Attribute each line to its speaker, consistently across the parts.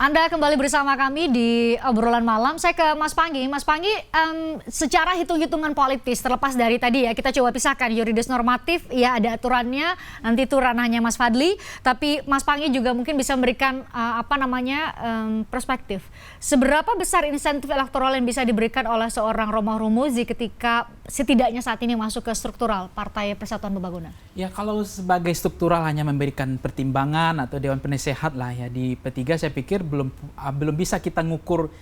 Speaker 1: Anda kembali bersama kami di obrolan malam. Saya ke Mas Panggi. Mas Panggi, secara hitung-hitungan politis, terlepas dari tadi ya, kita coba pisahkan yuridis normatif, ya ada aturannya, nanti itu ranahnya Mas Fadli. Tapi Mas Panggi juga mungkin bisa memberikan perspektif. Seberapa besar insentif elektoral yang bisa diberikan oleh seorang Romahur Rumuzi ketika setidaknya saat ini masuk ke struktural Partai Persatuan Pembangunan?
Speaker 2: Ya, kalau sebagai struktural hanya memberikan pertimbangan atau Dewan Penasehat lah ya di P3, saya pikir belum bisa kita ngukur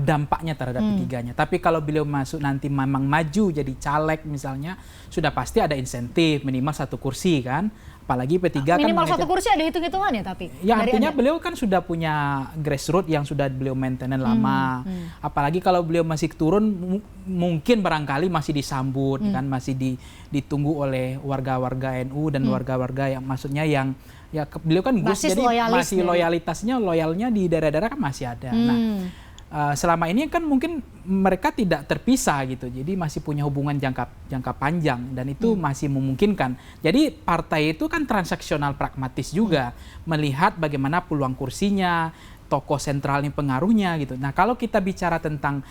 Speaker 2: dampaknya terhadap P3-nya. Tapi kalau beliau masuk nanti memang maju jadi caleg misalnya, sudah pasti ada insentif minimal 1 kursi kan. Apalagi P3 kan
Speaker 1: minimal 1 kursi ada hitung-hitungannya tapi.
Speaker 2: Ya artinya beliau kan sudah punya grassroots yang sudah beliau maintain lama. Apalagi kalau beliau masih turun, mungkin barangkali masih disambut kan, masih ditunggu oleh warga-warga NU dan warga-warga yang maksudnya yang ya beliau kan Gus, jadi masih loyalnya di daerah-daerah kan masih ada. Nah, selama ini kan mungkin mereka tidak terpisah gitu, jadi masih punya hubungan jangka panjang dan itu masih memungkinkan. Jadi partai itu kan transaksional pragmatis juga, melihat bagaimana peluang kursinya, tokoh sentralnya pengaruhnya gitu. Nah kalau kita bicara tentang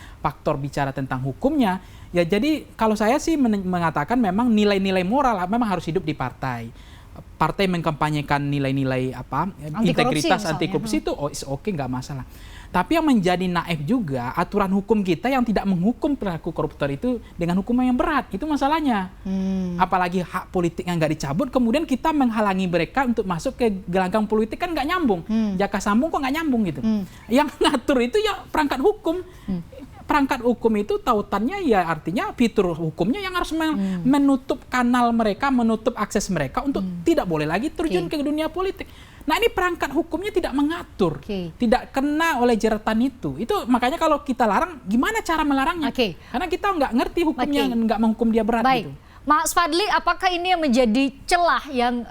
Speaker 2: hukumnya, ya jadi kalau saya sih mengatakan memang nilai-nilai moral memang harus hidup di partai. Partai mengkampanyekan nilai-nilai integritas anti korupsi itu oke, nggak masalah. Tapi yang menjadi naif juga aturan hukum kita yang tidak menghukum pelaku koruptor itu dengan hukuman yang berat, itu masalahnya. Apalagi hak politiknya nggak dicabut, kemudian kita menghalangi mereka untuk masuk ke gelanggang politik, kan nggak nyambung. Jaka sambung kok nggak nyambung gitu. Yang ngatur itu ya perangkat hukum. Perangkat hukum itu tautannya ya artinya fitur hukumnya yang harus menutup kanal mereka, menutup akses mereka untuk tidak boleh lagi terjun ke dunia politik. Nah ini perangkat hukumnya tidak mengatur, tidak kena oleh jeratan itu. Itu makanya kalau kita larang, gimana cara melarangnya? Karena kita nggak ngerti hukumnya, nggak menghukum dia berat.
Speaker 1: Baik.
Speaker 2: Gitu.
Speaker 1: Mas Fadli, apakah ini yang menjadi celah yang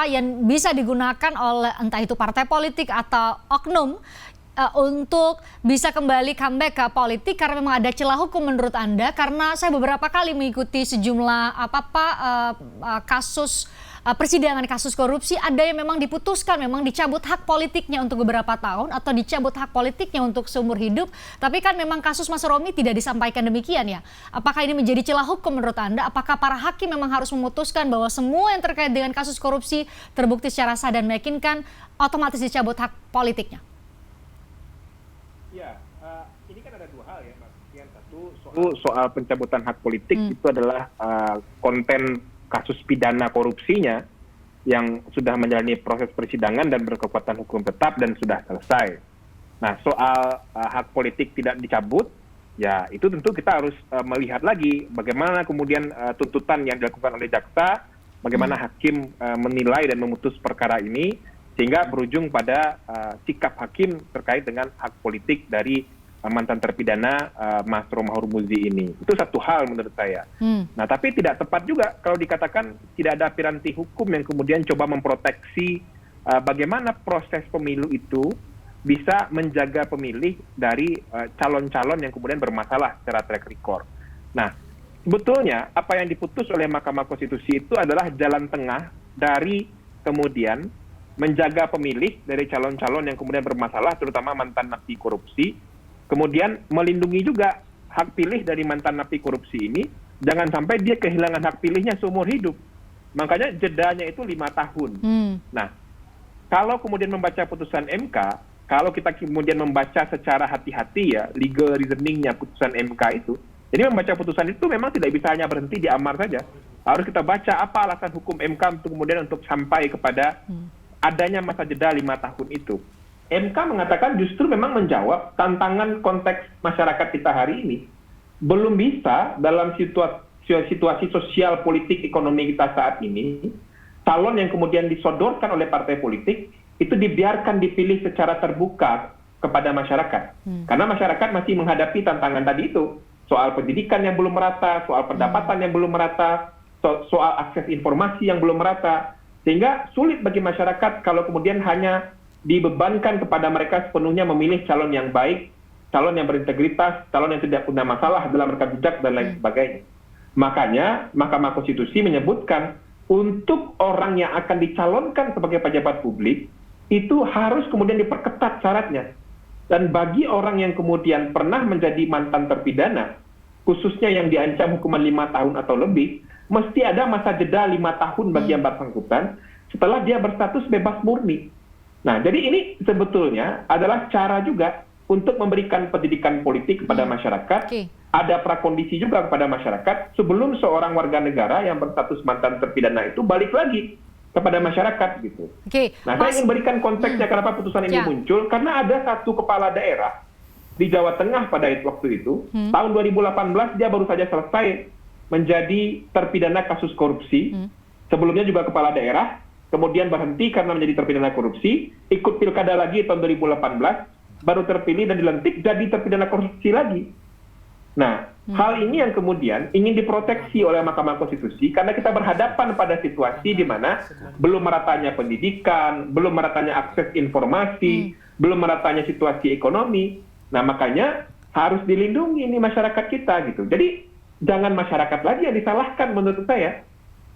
Speaker 1: yang bisa digunakan oleh entah itu partai politik atau oknum untuk bisa kembali comeback ke politik karena memang ada celah hukum menurut Anda? Karena saya beberapa kali mengikuti sejumlah kasus persidangan kasus korupsi, ada yang memang diputuskan, memang dicabut hak politiknya untuk beberapa tahun atau dicabut hak politiknya untuk seumur hidup. Tapi kan memang kasus Mas Romi tidak disampaikan demikian ya. Apakah ini menjadi celah hukum menurut Anda? Apakah para hakim memang harus memutuskan bahwa semua yang terkait dengan kasus korupsi terbukti secara sah dan meyakinkan otomatis dicabut hak politiknya?
Speaker 3: Ya, ini kan ada 2 hal ya, Mas. Yang satu soal pencabutan hak politik itu adalah konten kasus pidana korupsinya yang sudah menjalani proses persidangan dan berkekuatan hukum tetap dan sudah selesai. Nah, soal hak politik tidak dicabut, ya itu tentu kita harus melihat lagi bagaimana kemudian tuntutan yang dilakukan oleh jaksa, bagaimana hakim menilai dan memutus perkara ini, sehingga berujung pada sikap hakim terkait dengan hak politik dari mantan terpidana Mas Romahur Rumuzi ini. Itu satu hal menurut saya. Nah, tapi tidak tepat juga kalau dikatakan tidak ada piranti hukum yang kemudian coba memproteksi bagaimana proses pemilu itu bisa menjaga pemilih dari calon-calon yang kemudian bermasalah secara track record. Nah, sebetulnya apa yang diputus oleh Mahkamah Konstitusi itu adalah jalan tengah dari kemudian menjaga pemilih dari calon-calon yang kemudian bermasalah, terutama mantan napi korupsi, kemudian melindungi juga hak pilih dari mantan napi korupsi ini, jangan sampai dia kehilangan hak pilihnya seumur hidup. Makanya jedanya itu 5 tahun. Nah, kalau kemudian membaca putusan MK, kalau kita kemudian membaca secara hati-hati ya, legal reasoningnya putusan MK itu, jadi membaca putusan itu memang tidak bisa hanya berhenti di amar saja. Harus kita baca apa alasan hukum MK untuk kemudian untuk sampai kepada adanya masa jeda 5 tahun itu. MK mengatakan justru memang menjawab tantangan konteks masyarakat kita hari ini. Belum bisa dalam situasi sosial, politik, ekonomi kita saat ini, calon yang kemudian disodorkan oleh partai politik itu dibiarkan dipilih secara terbuka kepada masyarakat. Karena masyarakat masih menghadapi tantangan tadi itu. Soal pendidikan yang belum merata, soal pendapatan yang belum merata, soal akses informasi yang belum merata. Sehingga sulit bagi masyarakat kalau kemudian hanya dibebankan kepada mereka sepenuhnya memilih calon yang baik, calon yang berintegritas, calon yang tidak punya masalah dalam rekam jejak dan lain sebagainya. Makanya Mahkamah Konstitusi menyebutkan untuk orang yang akan dicalonkan sebagai pejabat publik itu harus kemudian diperketat syaratnya. Dan bagi orang yang kemudian pernah menjadi mantan terpidana, khususnya yang diancam hukuman 5 tahun atau lebih, mesti ada masa jeda 5 tahun bagi yang bersangkutan setelah dia berstatus bebas murni. Nah, jadi ini sebetulnya adalah cara juga untuk memberikan pendidikan politik kepada masyarakat. Ada prakondisi juga kepada masyarakat sebelum seorang warga negara yang berstatus mantan terpidana itu balik lagi kepada masyarakat gitu. Nah, saya ingin berikan konteksnya kenapa putusan ini muncul, karena ada satu kepala daerah di Jawa Tengah pada waktu itu, tahun 2018 dia baru saja selesai menjadi terpidana kasus korupsi. Sebelumnya juga kepala daerah, kemudian berhenti karena menjadi terpidana korupsi, ikut pilkada lagi tahun 2018, baru terpilih dan dilantik jadi terpidana korupsi lagi. Nah, hal ini yang kemudian ingin diproteksi oleh Mahkamah Konstitusi karena kita berhadapan pada situasi di mana belum meratanya pendidikan, belum meratanya akses informasi, belum meratanya situasi ekonomi. Nah, makanya harus dilindungi ini masyarakat kita gitu. Jadi jangan masyarakat lagi yang disalahkan menurut saya.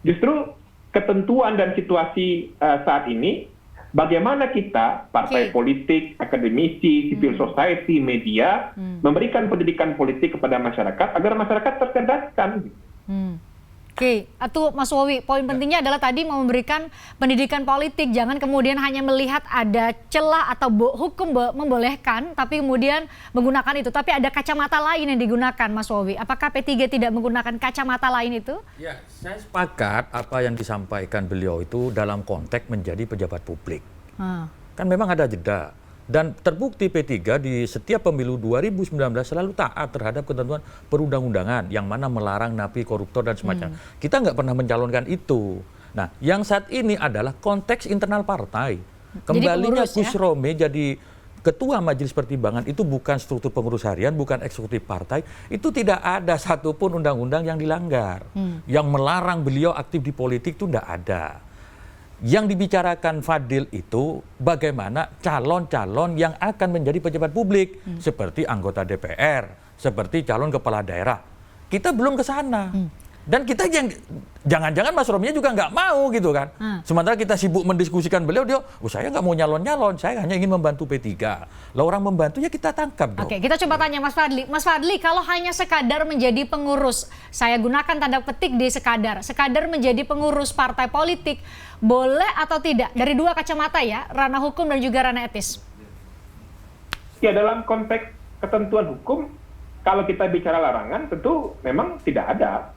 Speaker 3: Justru ketentuan dan situasi saat ini, bagaimana kita, partai politik, akademisi, civil society, media, memberikan pendidikan politik kepada masyarakat agar masyarakat tercerdaskan.
Speaker 1: Itu Mas Wowi, poin pentingnya adalah tadi mau memberikan pendidikan politik, jangan kemudian hanya melihat ada celah atau hukum membolehkan, tapi kemudian menggunakan itu. Tapi ada kacamata lain yang digunakan, Mas Wowi. Apakah P3 tidak menggunakan kacamata lain itu? Ya,
Speaker 4: saya sepakat apa yang disampaikan beliau itu dalam konteks menjadi pejabat publik. Kan memang ada jeda. Dan terbukti P3 di setiap pemilu 2019 selalu taat terhadap ketentuan perundang-undangan yang mana melarang napi koruptor dan semacamnya. Kita nggak pernah mencalonkan itu. Nah, yang saat ini adalah konteks internal partai. Kembalinya Gus Romi jadi ketua Majelis Pertimbangan itu bukan struktur pengurus harian, bukan eksekutif partai. Itu tidak ada satupun undang-undang yang dilanggar. Yang melarang beliau aktif di politik itu tidak ada. Yang dibicarakan Fadil itu bagaimana calon-calon yang akan menjadi pejabat publik seperti anggota DPR, seperti calon kepala daerah. Kita belum ke sana. Dan kita jangan-jangan Mas Rominya juga nggak mau gitu kan. Sementara kita sibuk mendiskusikan beliau, dia, saya nggak mau nyalon-nyalon, saya hanya ingin membantu P3. Lah orang membantu ya kita tangkap dong.
Speaker 1: Oke, kita coba tanya Mas Fadli. Mas Fadli, kalau hanya sekadar menjadi pengurus, saya gunakan tanda petik di sekadar menjadi pengurus partai politik, boleh atau tidak? Dari dua kacamata ya, ranah hukum dan juga ranah etis.
Speaker 3: Ya, dalam konteks ketentuan hukum, kalau kita bicara larangan, tentu memang tidak ada.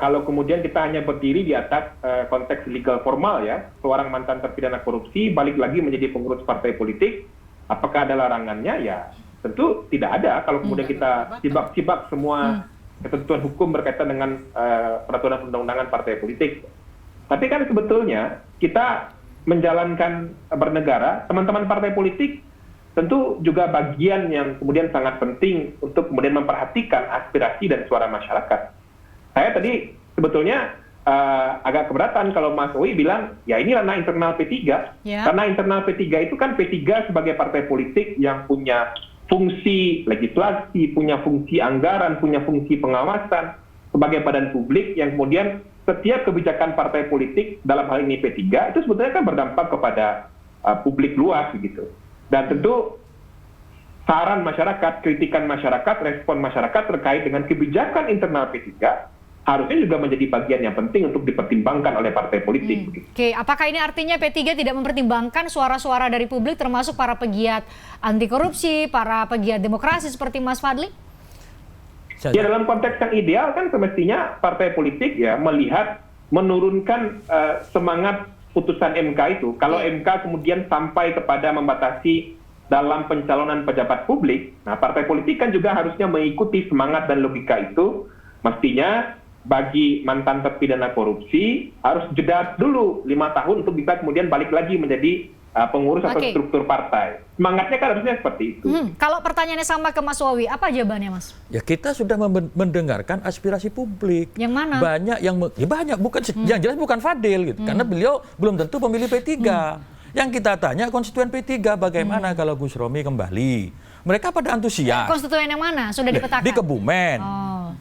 Speaker 3: Kalau kemudian kita hanya berdiri di atas konteks legal formal ya, seorang mantan terpidana korupsi balik lagi menjadi pengurus partai politik, apakah ada larangannya? Ya tentu tidak ada. Kalau kemudian kita sibak-sibak semua ketentuan hukum berkaitan dengan peraturan perundang-undangan partai politik. Tapi kan sebetulnya kita menjalankan bernegara, teman-teman partai politik tentu juga bagian yang kemudian sangat penting untuk kemudian memperhatikan aspirasi dan suara masyarakat. Saya tadi sebetulnya agak keberatan kalau Mas Owi bilang, ya ini ranah internal P3. Karena internal P3 itu kan P3 sebagai partai politik yang punya fungsi legislasi, punya fungsi anggaran, punya fungsi pengawasan sebagai badan publik yang kemudian setiap kebijakan partai politik dalam hal ini P3 itu sebetulnya kan berdampak kepada publik luas gitu. Dan tentu saran masyarakat, kritikan masyarakat, respon masyarakat terkait dengan kebijakan internal P3 harusnya juga menjadi bagian yang penting untuk dipertimbangkan oleh partai politik.
Speaker 1: Oke, apakah ini artinya P3 tidak mempertimbangkan suara-suara dari publik termasuk para pegiat anti korupsi, para pegiat demokrasi seperti Mas Fadli?
Speaker 3: Ya, dalam konteks yang ideal kan semestinya partai politik ya melihat menurunkan semangat putusan MK itu. Kalau MK kemudian sampai kepada membatasi dalam pencalonan pejabat publik, nah partai politik kan juga harusnya mengikuti semangat dan logika itu. Mestinya bagi mantan terpidana korupsi harus jeda dulu 5 tahun untuk bisa kemudian balik lagi menjadi pengurus atau struktur partai. Semangatnya kan harusnya seperti itu.
Speaker 1: Kalau pertanyaannya sama ke Mas Wowi, apa jawabannya Mas?
Speaker 4: Ya kita sudah mendengarkan aspirasi publik.
Speaker 1: Yang mana?
Speaker 4: Banyak yang banyak, bukan yang jelas bukan Fadil gitu. Karena beliau belum tentu pemilih P3. Yang kita tanya konstituen P3 bagaimana kalau Gus Romi kembali. Mereka pada antusias.
Speaker 1: Konstituen yang mana? Sudah dipetakan?
Speaker 4: Di Kebumen.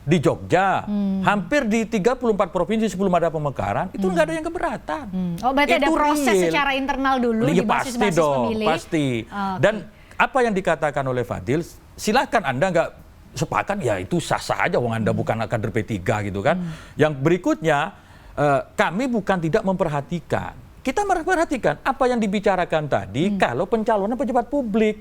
Speaker 4: di Jogja, hampir di 34 provinsi sebelum ada pemekaran, itu nggak ada yang keberatan.
Speaker 1: Oh, berarti ada
Speaker 4: Itu
Speaker 1: proses
Speaker 4: real.
Speaker 1: secara internal dulu di
Speaker 4: Ya, pasti
Speaker 1: basis-basis
Speaker 4: dong,
Speaker 1: pemilih.
Speaker 4: pasti.
Speaker 1: Oke.
Speaker 4: Dan apa yang dikatakan oleh Fadil, silakan Anda nggak sepakat, ya itu sah-sah aja, wong Anda bukan kader P3 gitu kan. Yang berikutnya, kami bukan tidak memperhatikan. Kita memperhatikan apa yang dibicarakan tadi kalau pencalonan pejabat publik.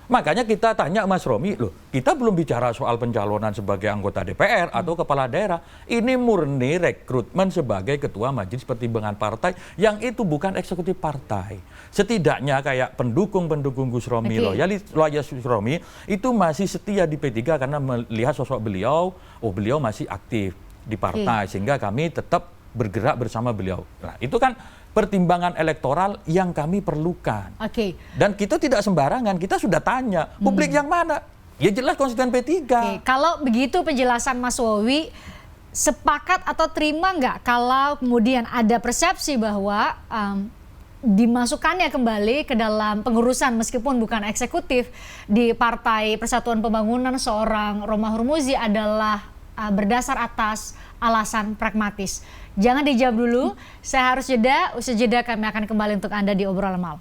Speaker 4: Makanya kita tanya Mas Romi, loh kita belum bicara soal pencalonan sebagai anggota DPR atau kepala daerah. Ini murni rekrutmen sebagai ketua majelis pertimbangan partai yang itu bukan eksekutif partai. Setidaknya kayak pendukung-pendukung Gus Romi, loyalis Gus Romi itu masih setia di P3 karena melihat sosok beliau, beliau masih aktif di partai sehingga kami tetap bergerak bersama beliau. Nah, itu kan pertimbangan elektoral yang kami perlukan. Dan kita tidak sembarangan, kita sudah tanya, publik yang mana? Ya jelas konstituen P3.
Speaker 1: Kalau begitu penjelasan Mas Wowi, sepakat atau terima nggak kalau kemudian ada persepsi bahwa dimasukkannya kembali ke dalam pengurusan meskipun bukan eksekutif di Partai Persatuan Pembangunan seorang Romah Hurmuzi adalah berdasar atas alasan pragmatis. Jangan dijawab dulu, saya harus jeda. Usai jeda kami akan kembali untuk Anda di Obrolan Malam.